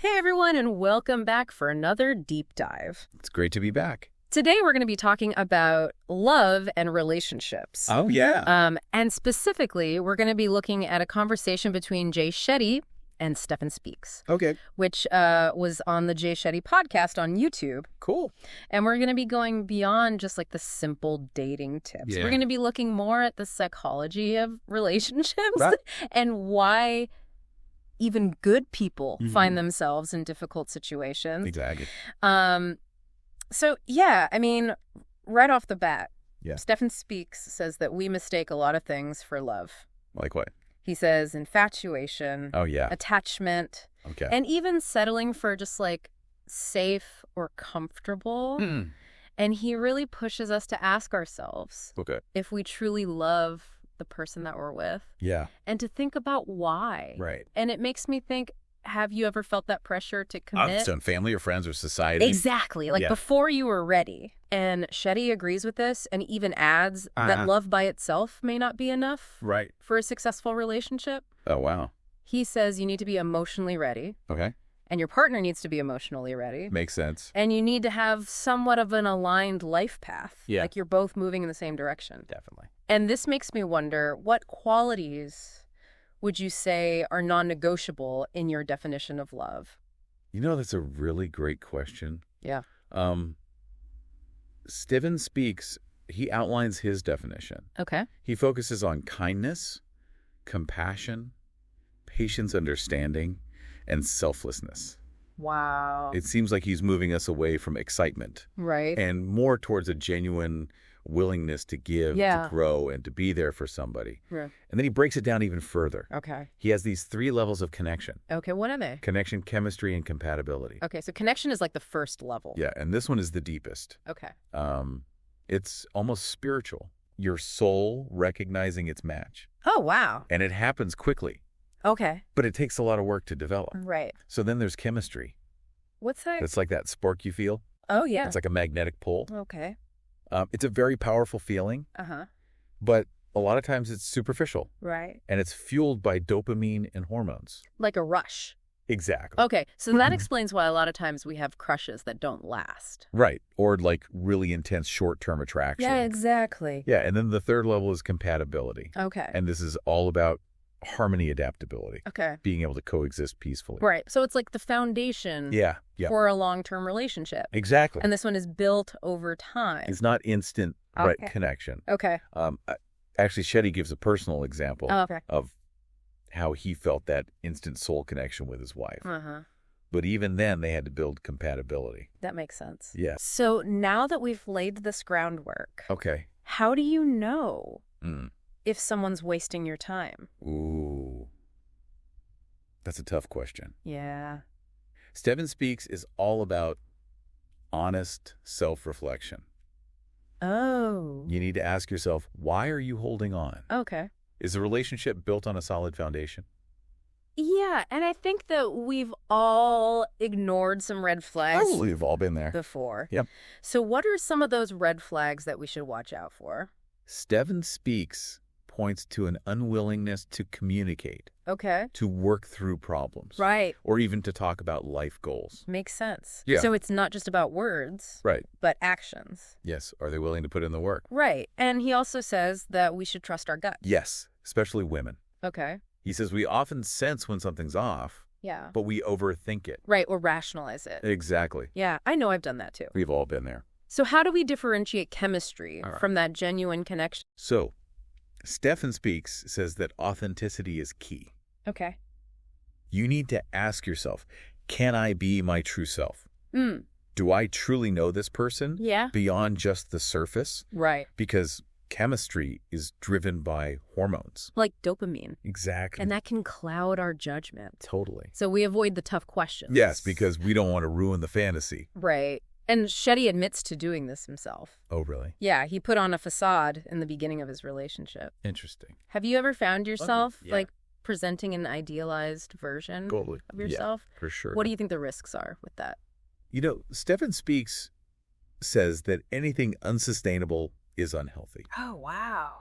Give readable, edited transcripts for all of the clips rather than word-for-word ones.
Hey everyone, and welcome back for another deep dive. It's great to be back. Today we're going to be talking about love and relationships. Oh, yeah. And specifically, we're going to be looking at a conversation between Jay Shetty and Stephen Speaks, Okay. which was on the Jay Shetty podcast on YouTube. Cool. And we're going to be going beyond just like the simple dating tips. Yeah. We're going to be looking more at the psychology of relationships Right. and why even good people find themselves in difficult situations. Exactly. So, yeah, I mean, right off the bat, Yeah. Stephen Speaks says that we mistake a lot of things for love. Like what? He says infatuation, Oh, yeah. attachment, Okay. and even settling for just like safe or comfortable. And he really pushes us to ask ourselves Okay. if we truly love the person that we're with Yeah. and to think about why. Right. And it makes me think, have you ever felt that pressure to commit? So in family or friends or society? Exactly. Like Yeah. before you were ready. And Shetty agrees with this and even adds that love by itself may not be enough Right. for a successful relationship. Oh, wow. He says you need to be emotionally ready Okay. and your partner needs to be emotionally ready. Makes sense. And you need to have somewhat of an aligned life path. Yeah. Like you're both moving in the same direction. Definitely. And this makes me wonder, what qualities would you say are non-negotiable in your definition of love? You know, that's a really great question. Yeah. Stephen Speaks, he outlines his definition. Okay. He focuses on kindness, compassion, patience, understanding, and selflessness. Wow. It seems like he's moving us away from excitement Right. and more towards a genuine willingness to give, Yeah. to grow, and to be there for somebody. Yeah. And then he breaks it down even further. Okay. He has these 3 levels of connection: Okay, what are they? connection, chemistry, and compatibility. Okay, so connection is like the first level. Yeah, and this one is the deepest. Okay. It's almost spiritual. Your soul recognizing its match. Oh, wow. And it happens quickly, Okay. but it takes a lot of work to develop. Right. So then there's chemistry. What's that? It's like that spark you feel. Oh, yeah. It's like a magnetic pull. Okay. It's a very powerful feeling, Uh-huh. but a lot of times it's superficial, Right. and it's fueled by dopamine and hormones. Like a rush. Exactly. Okay, so that explains why a lot of times we have crushes that don't last. Right. Or like really intense short-term attraction. Yeah, exactly. Yeah, and then the third level is compatibility. Okay. And this is all about harmony adaptability, Okay. being able to coexist peacefully. Right. So it's like the foundation Yeah. Yeah. for a long-term relationship. Exactly. And this one is built over time. It's not instant right Okay. connection. Okay. Actually, Shetty gives a personal example Oh, okay. of how he felt that instant soul connection with his wife. Uh-huh. But even then, they had to build compatibility. That makes sense. Yes. So now that we've laid this groundwork, Okay. how do you know Mm. if someone's wasting your time? Ooh. That's a tough question. Yeah. Stephen Speaks is all about honest self-reflection. Oh. You need to ask yourself, why are you holding on? Okay. Is the relationship built on a solid foundation? Yeah, and I think that we've all ignored some red flags We've all been there. before. Yep. So what are some of those red flags that we should watch out for? Stephen Speaks points to an unwillingness to communicate, Okay. to work through problems, Right. or even to talk about life goals. Makes sense. Yeah. So it's not just about words, Right. but actions. Yes. Are they willing to put in the work? Right. And he also says that we should trust our gut. Yes, especially women. Okay. He says we often sense when something's off, Yeah. but we overthink it. Right, or rationalize it. Exactly. Yeah, I know I've done that too. We've all been there. So how do we differentiate chemistry All right. from that genuine connection? So, Stephen Speaks says that authenticity is key. Okay. You need to ask yourself, can I be my true self? Mm. Do I truly know this person Yeah. beyond just the surface? Right. Because chemistry is driven by hormones. Like dopamine. Exactly. And that can cloud our judgment. Totally. So we avoid the tough questions. Yes, because we don't want to ruin the fantasy. Right. And Shetty admits to doing this himself. Oh, really? Yeah, he put on a facade in the beginning of his relationship. Interesting. Have you ever found yourself, yeah. like, presenting an idealized version Totally. of yourself? Yeah, for sure. What do you think the risks are with that? You know, Stephen Speaks says that anything unsustainable is unhealthy. Oh, wow.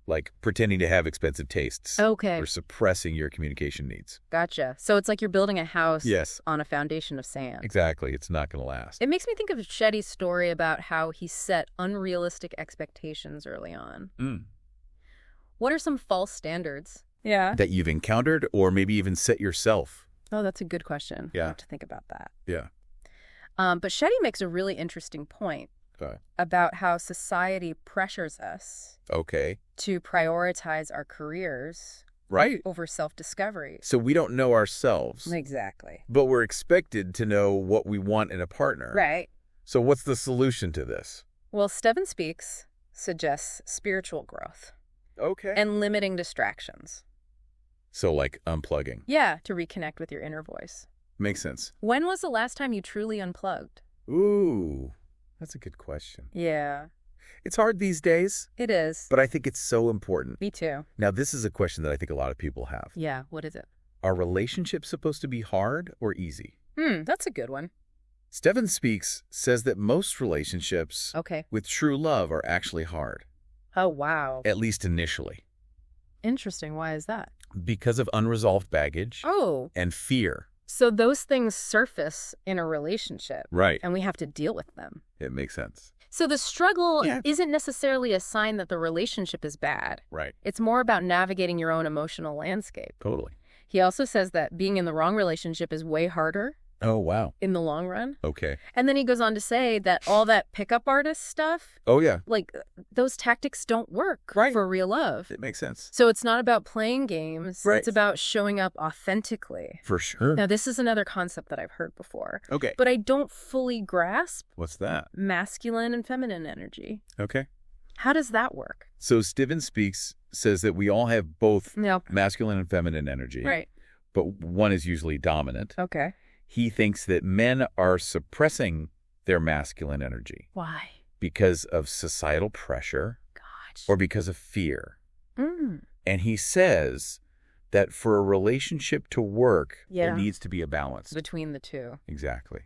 like pretending to have expensive tastes. Okay. Or suppressing your communication needs. Gotcha. So it's like you're building a house Yes. on a foundation of sand. Exactly. It's not going to last. It makes me think of Shetty's story about how he set unrealistic expectations early on. What are some false standards? Yeah. That you've encountered or maybe even set yourself. Oh, that's a good question. Yeah. I have to think about that. Yeah. But Shetty makes a really interesting point about how society pressures us Okay. to prioritize our careers Right. over self-discovery. So we don't know ourselves. Exactly. But we're expected to know what we want in a partner. Right. So what's the solution to this? Well, Steven Speaks suggests spiritual growth Okay. and limiting distractions. So like unplugging. Yeah, to reconnect with your inner voice. Makes sense. When was the last time you truly unplugged? Ooh, that's a good question. Yeah, It's hard these days, it is. but I think it's so important. Me too. Now, this is a question that I think a lot of people have. Yeah, what is it? Are relationships supposed to be hard or easy? That's a good one. Steven Speaks says that most relationships Okay. with true love are actually hard, Oh, wow. at least initially, Interesting. Why is that? because of unresolved baggage Oh, and fear. so those things surface in a relationship, Right. and we have to deal with them. It makes sense. So the struggle Yeah. isn't necessarily a sign that the relationship is bad. Right. It's more about navigating your own emotional landscape. Totally. He also says that being in the wrong relationship is way harder Oh, wow. in the long run. Okay. And then he goes on to say that all that pickup artist stuff, Oh, yeah. like those tactics don't work Right. for real love. It makes sense. So it's not about playing games. Right. It's about showing up authentically. For sure. Now, this is another concept that I've heard before, Okay. but I don't fully grasp What's that? masculine and feminine energy. Okay. How does that work? So Steven Speaks says that we all have both No. masculine and feminine energy. Right. But one is usually dominant. Okay. He thinks that men are suppressing their masculine energy Why? because of societal pressure Gosh. or because of fear. Mm. And he says that for a relationship to work, Yeah. there needs to be a balance. Between the two. Exactly.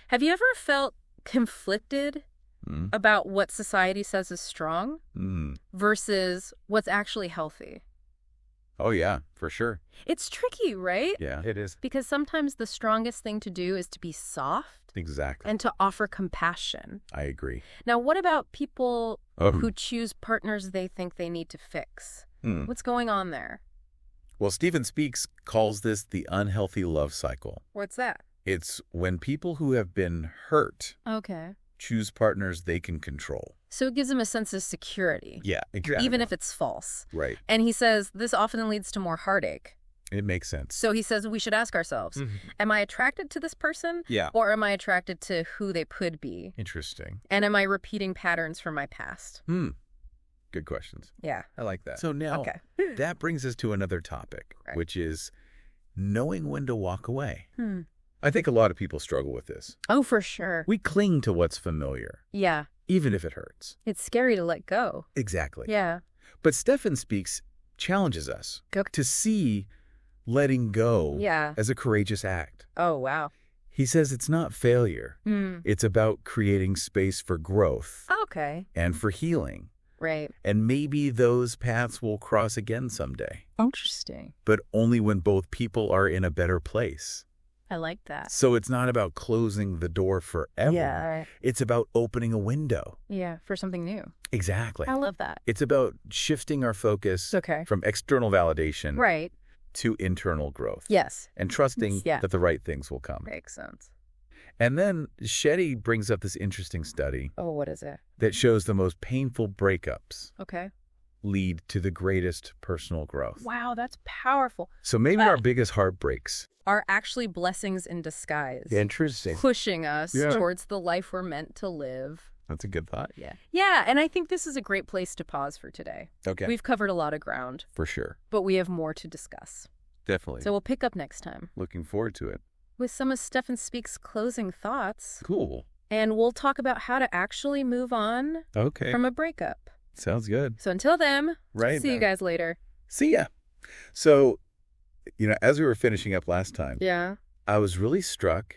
Have you ever felt conflicted Mm. about what society says is strong Mm. versus what's actually healthy? Oh, yeah, for sure. It's tricky, right? Yeah, it is. Because sometimes the strongest thing to do is to be soft Exactly. and to offer compassion. I agree. Now, what about people Oh. who choose partners they think they need to fix? Mm. What's going on there? Well, Steven Speaks calls this the unhealthy love cycle. What's that? It's when people who have been hurt Okay. choose partners they can control. So it gives them a sense of security, Yeah, exactly. even if it's false. Right. And he says this often leads to more heartache. It makes sense. So he says we should ask ourselves, am I attracted to this person? Yeah. Or am I attracted to who they could be? Interesting. And am I repeating patterns from my past? Good questions. Yeah. I like that. So now Okay. that brings us to another topic, Right. which is knowing when to walk away. Hmm. I think a lot of people struggle with this. Oh, for sure. We cling to what's familiar, Yeah. even if it hurts. It's scary to let go. Exactly. Yeah. But Stephen Speaks challenges us Okay. to see letting go Yeah. as a courageous act. Oh, wow. He says it's not failure. Hmm. It's about creating space for growth Okay. and for healing. Right. And maybe those paths will cross again someday, Interesting. but only when both people are in a better place. I like that. So it's not about closing the door forever. Yeah. Right. It's about opening a window. Yeah. For something new. Exactly. I love that. It's about shifting our focus Okay. from external validation Right. to internal growth. Yes. And trusting Yeah. that the right things will come. Makes sense. And then Shetty brings up this interesting study Oh, what is it? that shows the most painful breakups Okay. lead to the greatest personal growth. Wow, that's powerful. So maybe our biggest heartbreaks. Are actually blessings in disguise. Interesting. Pushing us Yeah. towards the life we're meant to live. That's a good thought. Yeah. Yeah, and I think this is a great place to pause for today. Okay. We've covered a lot of ground, For sure. but we have more to discuss. Definitely. So we'll pick up next time Looking forward to it. with some of Stephen Speaks' closing thoughts, Cool. and we'll talk about how to actually move on Okay. from a breakup. Sounds good. So until then, Right. see you guys later. See ya. So, as we were finishing up last time, Yeah. I was really struck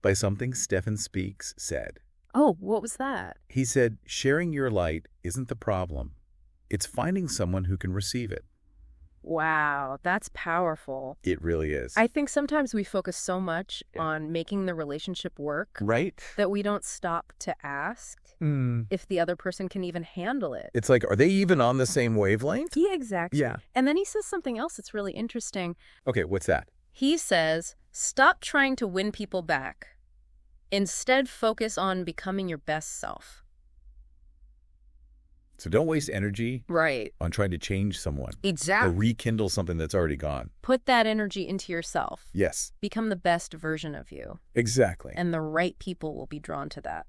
by something Stephen Speaks said. Oh, what was that? He said, sharing your light isn't the problem. It's finding someone who can receive it. Wow, that's powerful. It really is. I think sometimes we focus so much on making the relationship work Right? that we don't stop to ask if the other person can even handle it. It's like, are they even on the same wavelength? Yeah, exactly. Yeah. And then he says something else that's really interesting. Okay, what's that? He says, stop trying to win people back. Instead, focus on becoming your best self. So don't waste energy Right. on trying to change someone or Exactly. rekindle something that's already gone. Put that energy into yourself. Yes, Become the best version of you. exactly. And the right people will be drawn to that.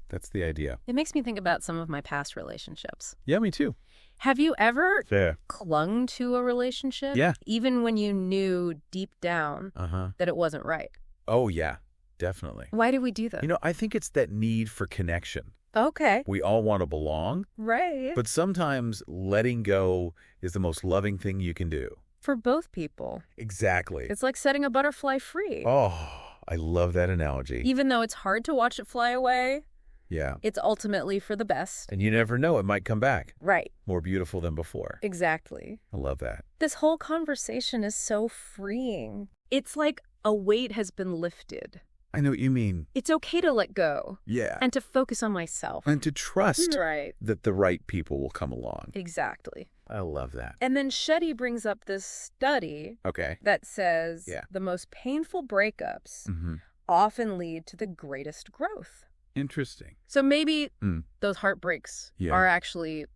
That's the idea. It makes me think about some of my past relationships. Yeah, me too. Have you ever Fair. clung to a relationship? Yeah. Even when you knew deep down Uh-huh. that it wasn't right? Oh, yeah, definitely. Why do we do that? I think it's that need for connection. Okay. We all want to belong, Right. but sometimes letting go is the most loving thing you can do. For both people. Exactly. It's like setting a butterfly free. Oh, I love that analogy. Even though it's hard to watch it fly away, Yeah. it's ultimately for the best. And you never know, it might come back Right. more beautiful than before. Exactly. I love that. This whole conversation is so freeing. It's like a weight has been lifted. I know what you mean. It's okay to let go Yeah. and to focus on myself. And to trust Right. that the right people will come along. Exactly. I love that. And then Shetty brings up this study Okay. that says Yeah. the most painful breakups Mm-hmm. often lead to the greatest growth. Interesting. So maybe Mm. those heartbreaks Yeah. are actually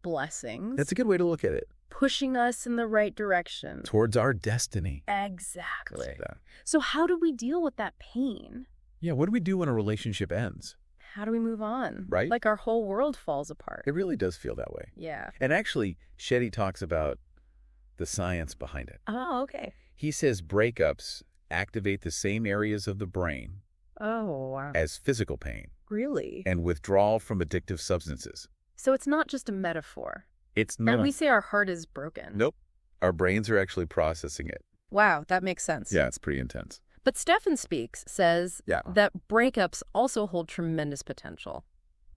blessings, That's a good way to look at it. pushing us in the right direction. Towards our destiny. Exactly. Like that. So how do we deal with that pain? Yeah, what do we do when a relationship ends? How do we move on? Right? Like our whole world falls apart. It really does feel that way. Yeah. And actually, Shetty talks about the science behind it. Oh, okay. He says breakups activate the same areas of the brain Oh, wow. as physical pain Really? and withdrawal from addictive substances. So it's not just a metaphor. It's not. And we say our heart is broken. Nope. Our brains are actually processing it. Wow, that makes sense. Yeah, it's pretty intense. But Stefan Speaks says Yeah. that breakups also hold tremendous potential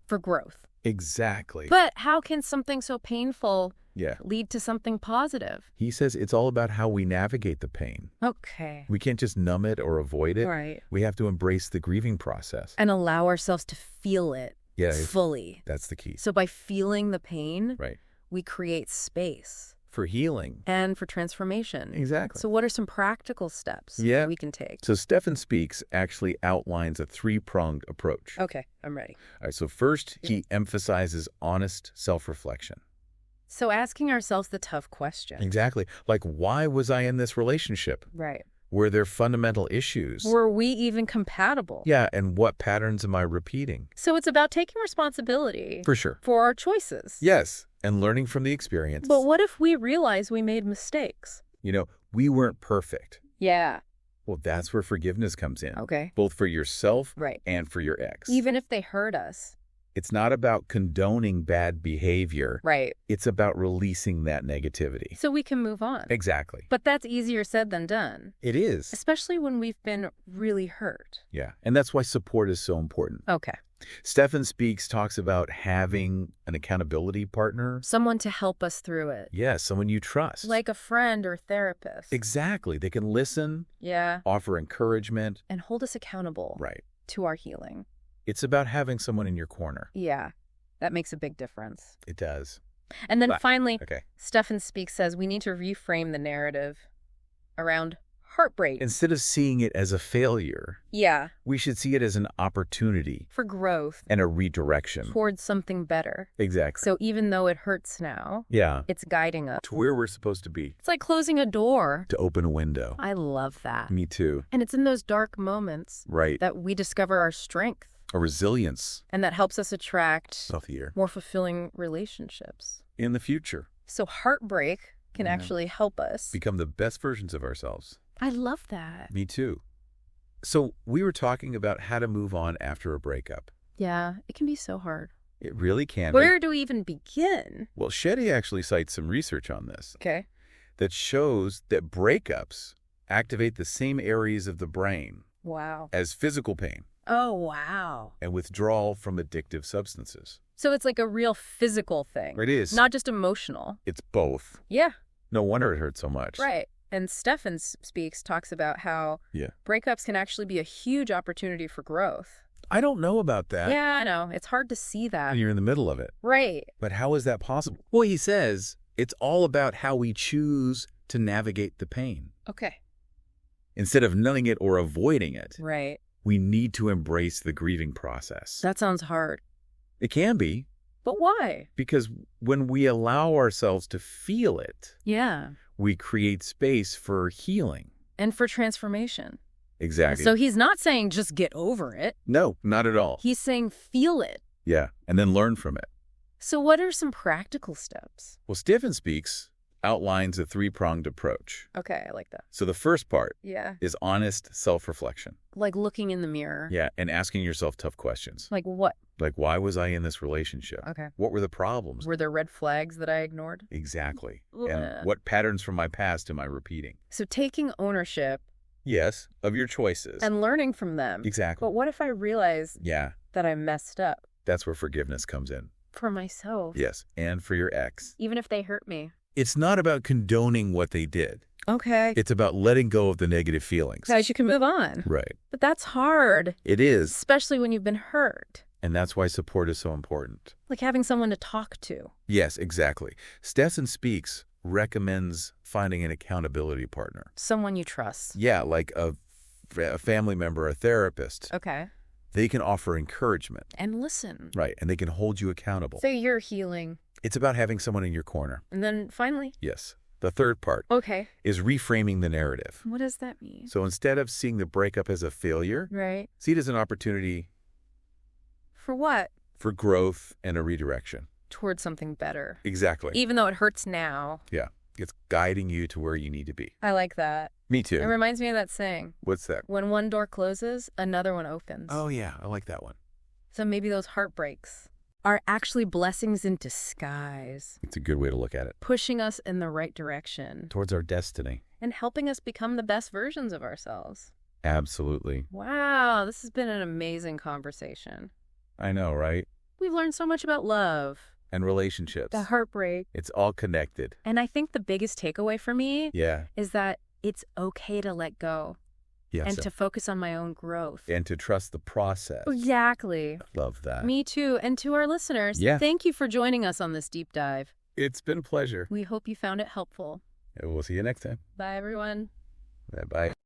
for growth. Exactly. But how can something so painful Yeah. lead to something positive? He says it's all about how we navigate the pain. Okay. We can't just numb it or avoid it. Right. We have to embrace the grieving process. And allow ourselves to feel it Yeah, fully. that's the key. So by feeling the pain, Right. we create space For healing. and for transformation. Exactly. So what are some practical steps Yeah. we can take? So Stefan Speaks actually outlines a three-pronged approach. Okay, I'm ready. All right, so first, he emphasizes honest self-reflection. So asking ourselves the tough question. Exactly. Like, why was I in this relationship? Right. Were there fundamental issues? Were we even compatible? Yeah, and what patterns am I repeating? So it's about taking responsibility For sure. for our choices. Yes, and learning from the experience. But what if we realize we made mistakes? We weren't perfect. Yeah. Well, that's where forgiveness comes in. Okay. Both for yourself Right. and for your ex. Even if they hurt us. It's not about condoning bad behavior. Right. It's about releasing that negativity. So we can move on. Exactly. But that's easier said than done, It is. especially when we've been really hurt. Yeah, and that's why support is so important. Okay. Stefan Speaks talks about having an accountability partner. Someone to help us through it. Yeah, someone you trust. Like a friend or therapist. Exactly. They can listen, Yeah. offer encouragement. And hold us accountable Right. to our healing. It's about having someone in your corner. Yeah. That makes a big difference. It does. And then But- finally, Okay. Stefan Speaks says we need to reframe the narrative around heartbreak. Instead of seeing it as a failure, Yeah. we should see it as an opportunity For growth and a redirection. towards something better. Exactly. So even though it hurts now, Yeah. it's guiding us. To where we're supposed to be. It's like closing a door. To open a window. I love that. Me too. And it's in those dark moments Right. that we discover our strength, A resilience. and that helps us attract Healthier. more fulfilling relationships. In the future. So heartbreak can Yeah. actually help us. Become the best versions of ourselves. I love that. Me too. So we were talking about how to move on after a breakup. Yeah, it can be so hard. It really can be. Where do we even begin? Well, Shetty actually cites some research on this Okay. that shows that breakups activate the same areas of the brain Wow. as physical pain. Oh, wow. and withdrawal from addictive substances. So it's like a real physical thing. It is. Not just emotional. It's both. Yeah. No wonder it hurts so much. Right. And Stefan Speaks talks about how breakups can actually be a huge opportunity for growth. I don't know about that. Yeah, I know. It's hard to see that. When you're in the middle of it. Right. But how is that possible? Well, he says it's all about how we choose to navigate the pain. Okay. Instead of numbing it or avoiding it, Right. we need to embrace the grieving process. That sounds hard. It can be. But why? Because when we allow ourselves to feel it, Yeah. we create space for healing. And for transformation. Exactly. So he's not saying just get over it. No, not at all. He's saying feel it. Yeah, and then learn from it. So what are some practical steps? Well, Stefan Speaks outlines a three-pronged approach. Okay, I like that. So the first part Yeah. is honest self-reflection. Like looking in the mirror. Yeah, and asking yourself tough questions. Like what? Like, why was I in this relationship? Okay. What were the problems? Were there red flags that I ignored? Exactly. Ugh. And what patterns from my past am I repeating? So taking ownership Yes, of your choices. and learning from them. Exactly. But what if I realize Yeah, that I messed up that's where forgiveness comes in. for myself? Yes, and for your ex. Even if they hurt me. It's not about condoning what they did. Okay. It's about letting go of the negative feelings. Guys, you can move on. Right. But that's hard, It is. especially when you've been hurt. And that's why support is so important. Like having someone to talk to. Yes, exactly. Stefan Speaks recommends finding an accountability partner. Someone you trust. Yeah, like a family member, a therapist. Okay. They can offer encouragement. And listen. Right, and they can hold you accountable. So you're healing. It's about having someone in your corner. And then finally. Yes. The third part Okay. is reframing the narrative. What does that mean? So instead of seeing the breakup as a failure, Right. see it as an opportunity For what? for growth and a redirection. Towards something better. Exactly. Even though it hurts now. Yeah. It's guiding you to where you need to be. I like that. Me too. It reminds me of that saying. What's that? When one door closes, another one opens. Oh, yeah. I like that one. So maybe those heartbreaks are actually blessings in disguise, It's a good way to look at it. pushing us in the right direction Towards our destiny. and helping us become the best versions of ourselves. Absolutely. Wow, this has been an amazing conversation. I know, right? We've learned so much about love, And relationships. the heartbreak, It's all connected. and I think the biggest takeaway for me Yeah. is that it's okay to let go Yes. and to focus on my own growth. And to trust the process. Exactly. Love that. Me too. And to our listeners, Yeah. thank you for joining us on this deep dive. It's been a pleasure. We hope you found it helpful. We'll see you next time. Bye, everyone. Bye.